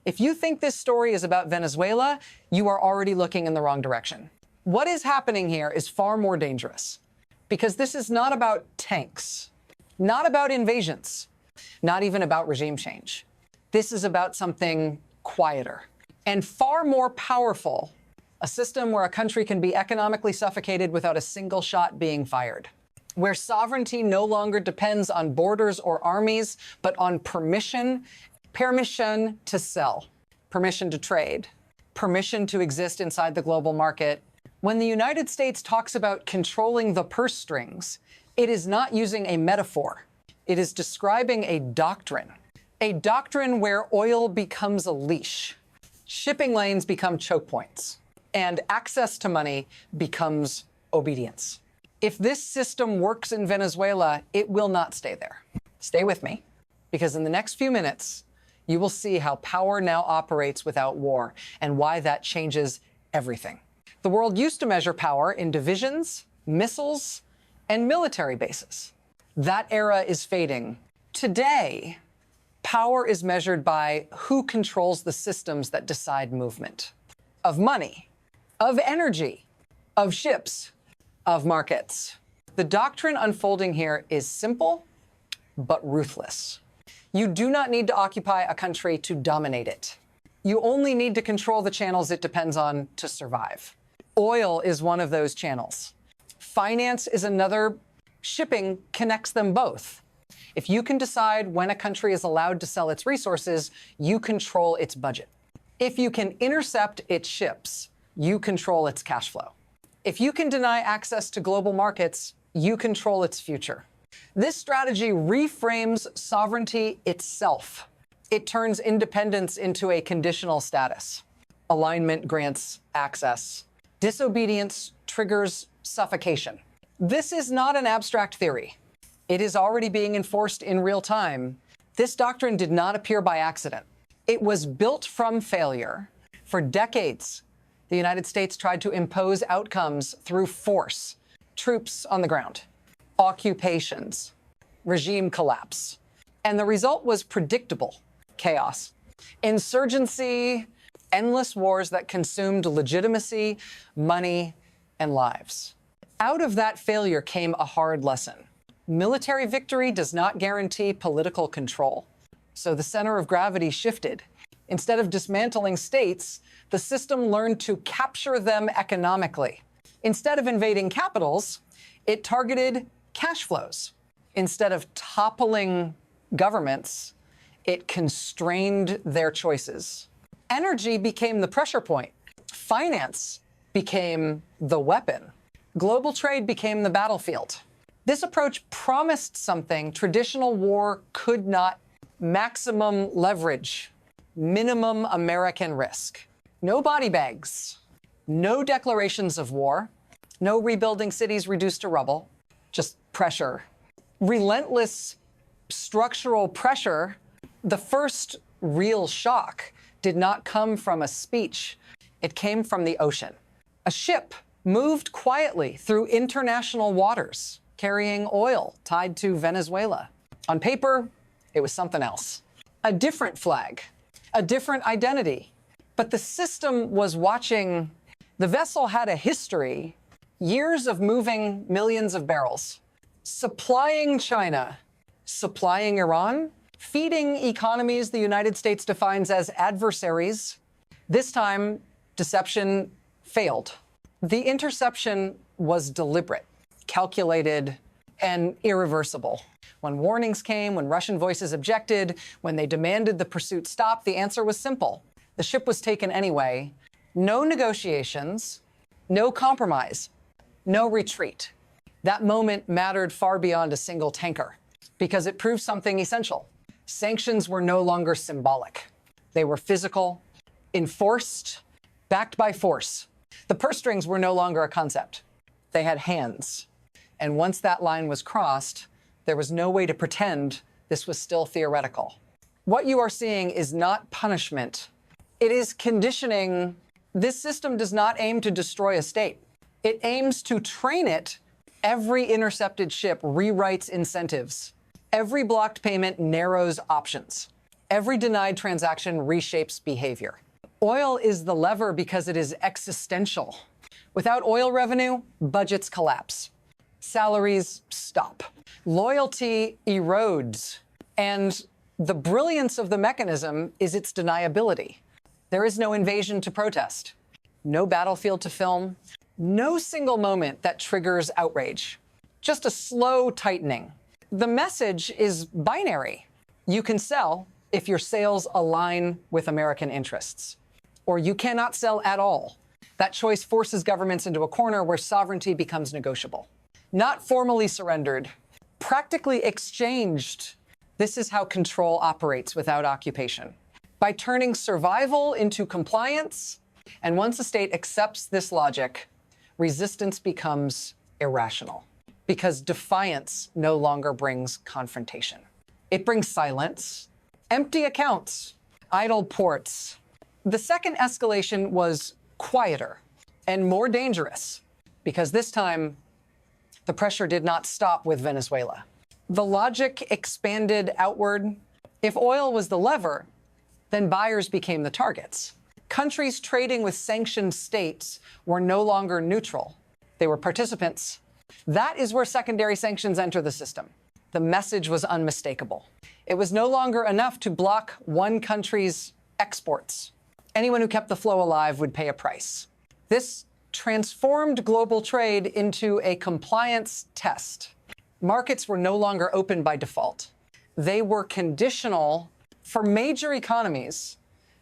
If you think this story is about Venezuela, you are already looking in the wrong direction. What is happening here is far more dangerous, because this is not about tanks, not about invasions, not even about regime change. This is about something quieter and far more powerful, a system where a country can be economically suffocated without a single shot being fired, where sovereignty no longer depends on borders or armies, but on permission to sell, permission to trade, permission to exist inside the global market. When the United States talks about controlling the purse strings, it is not using a metaphor. It is describing a doctrine where oil becomes a leash, shipping lanes become choke points, and access to money becomes obedience. If this system works in Venezuela, it will not stay there. Stay with me, because in the next few minutes, you will see how power now operates without war and why that changes everything. The world used to measure power in divisions, missiles, and military bases. That era is fading. Today, power is measured by who controls the systems that decide movement of money, of energy, of ships, of markets. The doctrine unfolding here is simple, but ruthless. You do not need to occupy a country to dominate it. You only need to control the channels it depends on to survive. Oil is one of those channels. Finance is another. Shipping connects them both. If you can decide when a country is allowed to sell its resources, you control its budget. If you can intercept its ships, you control its cash flow. If you can deny access to global markets, you control its future. This strategy reframes sovereignty itself. It turns independence into a conditional status. Alignment grants access. Disobedience triggers suffocation. This is not an abstract theory. It is already being enforced in real time. This doctrine did not appear by accident. It was built from failure. For decades, the United States tried to impose outcomes through force, troops on the ground, occupations, regime collapse. And the result was predictable: chaos, insurgency, endless wars that consumed legitimacy, money, and lives. Out of that failure came a hard lesson. Military victory does not guarantee political control. So the center of gravity shifted. Instead of dismantling states, the system learned to capture them economically. Instead of invading capitals, it targeted cash flows. Instead of toppling governments, it constrained their choices. Energy became the pressure point. Finance became the weapon. Global trade became the battlefield. This approach promised something traditional war could not: maximum leverage, minimum American risk. No body bags, no declarations of war, no rebuilding cities reduced to rubble, just pressure. Relentless structural pressure. The first real shock did not come from a speech. It came from the ocean. A ship moved quietly through international waters, carrying oil tied to Venezuela. On paper, it was something else. A different flag, a different identity. But the system was watching. The vessel had a history, years of moving millions of barrels, supplying China, supplying Iran, feeding economies the United States defines as adversaries. This time, deception failed. The interception was deliberate, calculated, and irreversible. When warnings came, when Russian voices objected, when they demanded the pursuit stop, the answer was simple. The ship was taken anyway. No negotiations, no compromise, no retreat. That moment mattered far beyond a single tanker, because it proved something essential. Sanctions were no longer symbolic. They were physical, enforced, backed by force. The purse strings were no longer a concept. They had hands. And once that line was crossed, there was no way to pretend this was still theoretical. What you are seeing is not punishment. It is conditioning. This system does not aim to destroy a state. It aims to train it. Every intercepted ship rewrites incentives. Every blocked payment narrows options. Every denied transaction reshapes behavior. Oil is the lever because it is existential. Without oil revenue, budgets collapse. Salaries stop. Loyalty erodes. And the brilliance of the mechanism is its deniability. There is no invasion to protest, no battlefield to film, no single moment that triggers outrage, just a slow tightening. The message is binary. You can sell if your sales align with American interests, or you cannot sell at all. That choice forces governments into a corner where sovereignty becomes negotiable. Not formally surrendered, practically exchanged. This is how control operates without occupation. By turning survival into compliance, and once a state accepts this logic, resistance becomes irrational because defiance no longer brings confrontation. It brings silence, empty accounts, idle ports. The second escalation was quieter and more dangerous because this time the pressure did not stop with Venezuela. The logic expanded outward. If oil was the lever, then buyers became the targets. Countries trading with sanctioned states were no longer neutral. They were participants. That is where secondary sanctions enter the system. The message was unmistakable. It was no longer enough to block one country's exports. Anyone who kept the flow alive would pay a price. This transformed global trade into a compliance test. Markets were no longer open by default. They were conditional. For major economies,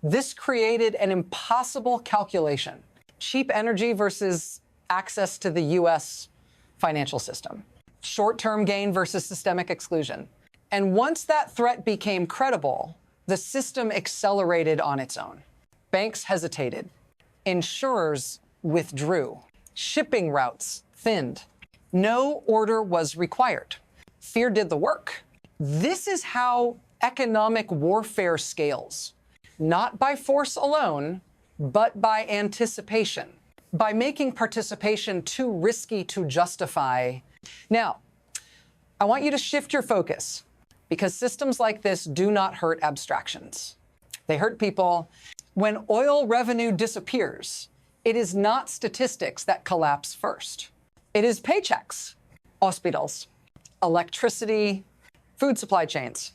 this created an impossible calculation. Cheap energy versus access to the US financial system. Short-term gain versus systemic exclusion. And once that threat became credible, the system accelerated on its own. Banks hesitated. Insurers withdrew. Shipping routes thinned. No order was required. Fear did the work. This is how economic warfare scales, not by force alone, but by anticipation, by making participation too risky to justify. Now, I want you to shift your focus because systems like this do not hurt abstractions. They hurt people. When oil revenue disappears, it is not statistics that collapse first. It is paychecks, hospitals, electricity, food supply chains.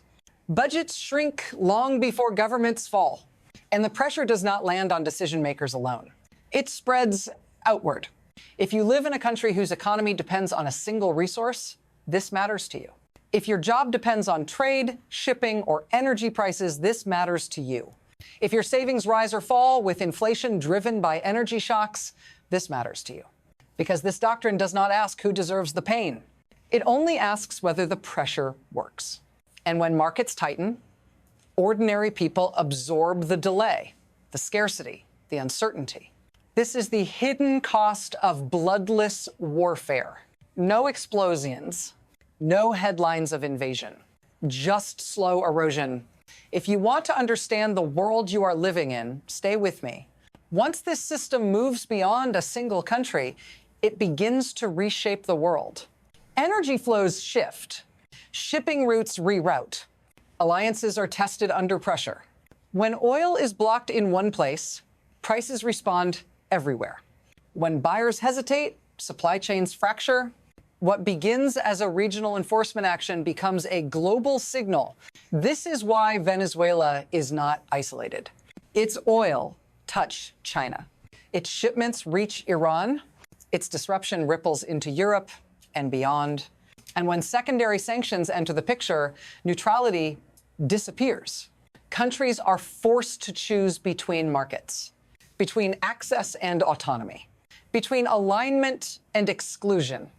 Budgets shrink long before governments fall, and the pressure does not land on decision makers alone. It spreads outward. If you live in a country whose economy depends on a single resource, this matters to you. If your job depends on trade, shipping, or energy prices, this matters to you. If your savings rise or fall with inflation driven by energy shocks, this matters to you. Because this doctrine does not ask who deserves the pain. It only asks whether the pressure works. And when markets tighten, ordinary people absorb the delay, the scarcity, the uncertainty. This is the hidden cost of bloodless warfare. No explosions, no headlines of invasion, just slow erosion. If you want to understand the world you are living in, stay with me. Once this system moves beyond a single country, it begins to reshape the world. Energy flows shift. Shipping routes reroute. Alliances are tested under pressure. When oil is blocked in one place, prices respond everywhere. When buyers hesitate, supply chains fracture. What begins as a regional enforcement action becomes a global signal. This is why Venezuela is not isolated. Its oil touches China. Its shipments reach Iran. Its disruption ripples into Europe and beyond. And when secondary sanctions enter the picture, neutrality disappears. Countries are forced to choose between markets, between access and autonomy, between alignment and exclusion.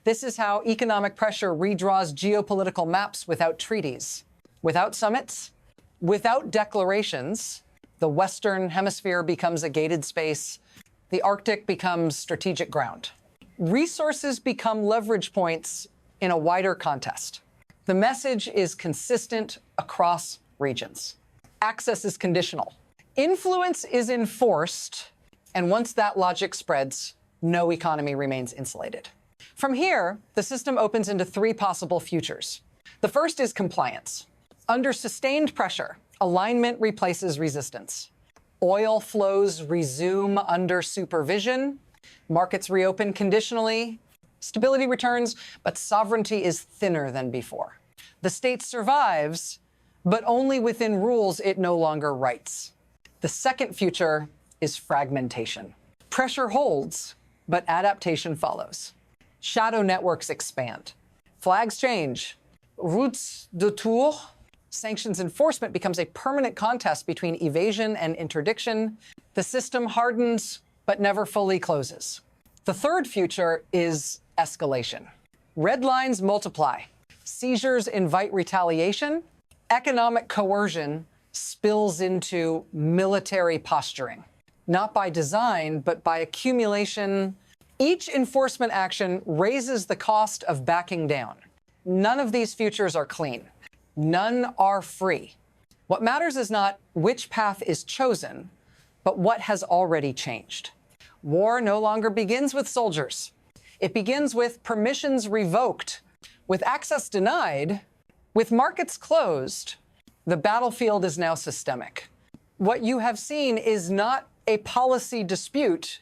This is how economic pressure redraws geopolitical maps without treaties, without summits, without declarations. The Western Hemisphere becomes a gated space. The Arctic becomes strategic ground. Resources become leverage points in a wider contest. The message is consistent across regions. Access is conditional. Influence is enforced, and once that logic spreads, no economy remains insulated. From here, the system opens into three possible futures. The first is compliance. Under sustained pressure, Alignment replaces resistance. Oil flows resume under supervision. Markets reopen conditionally. Stability returns, but sovereignty is thinner than before. The state survives, but only within rules it no longer writes. The second future is fragmentation. Pressure holds, but adaptation follows. Shadow networks expand. Flags change. Routes de tour. Sanctions enforcement becomes a permanent contest between evasion and interdiction. The system hardens, but never fully closes. The third future is escalation. Red lines multiply. Seizures invite retaliation. Economic coercion spills into military posturing. Not by design, but by accumulation. Each enforcement action raises the cost of backing down. None of these futures are clean. None are free. What matters is not which path is chosen, but what has already changed. War no longer begins with soldiers. It begins with permissions revoked, with access denied, with markets closed. The battlefield is now systemic. What you have seen is not a policy dispute.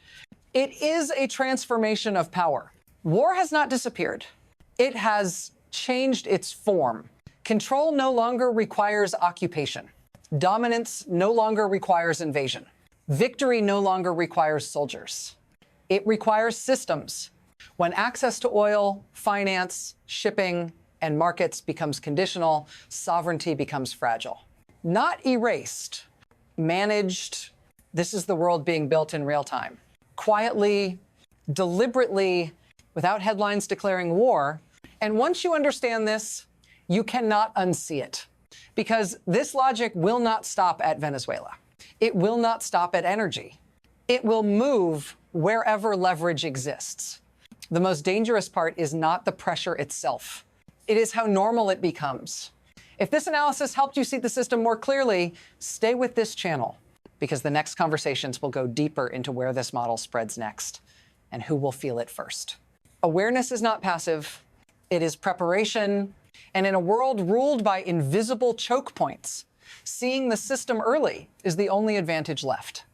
It is a transformation of power. War has not disappeared. It has changed its form. Control no longer requires occupation. Dominance no longer requires invasion. Victory no longer requires soldiers. It requires systems. When access to oil, finance, shipping, and markets becomes conditional, sovereignty becomes fragile. Not erased, managed. This is the world being built in real time. Quietly, deliberately, without headlines declaring war. And once you understand this, you cannot unsee it. Because this logic will not stop at Venezuela. It will not stop at energy. It will move wherever leverage exists. The most dangerous part is not the pressure itself. It is how normal it becomes. If this analysis helped you see the system more clearly, stay with this channel, because the next conversations will go deeper into where this model spreads next and who will feel it first. Awareness is not passive. It is preparation. And in a world ruled by invisible choke points, seeing the system early is the only advantage left.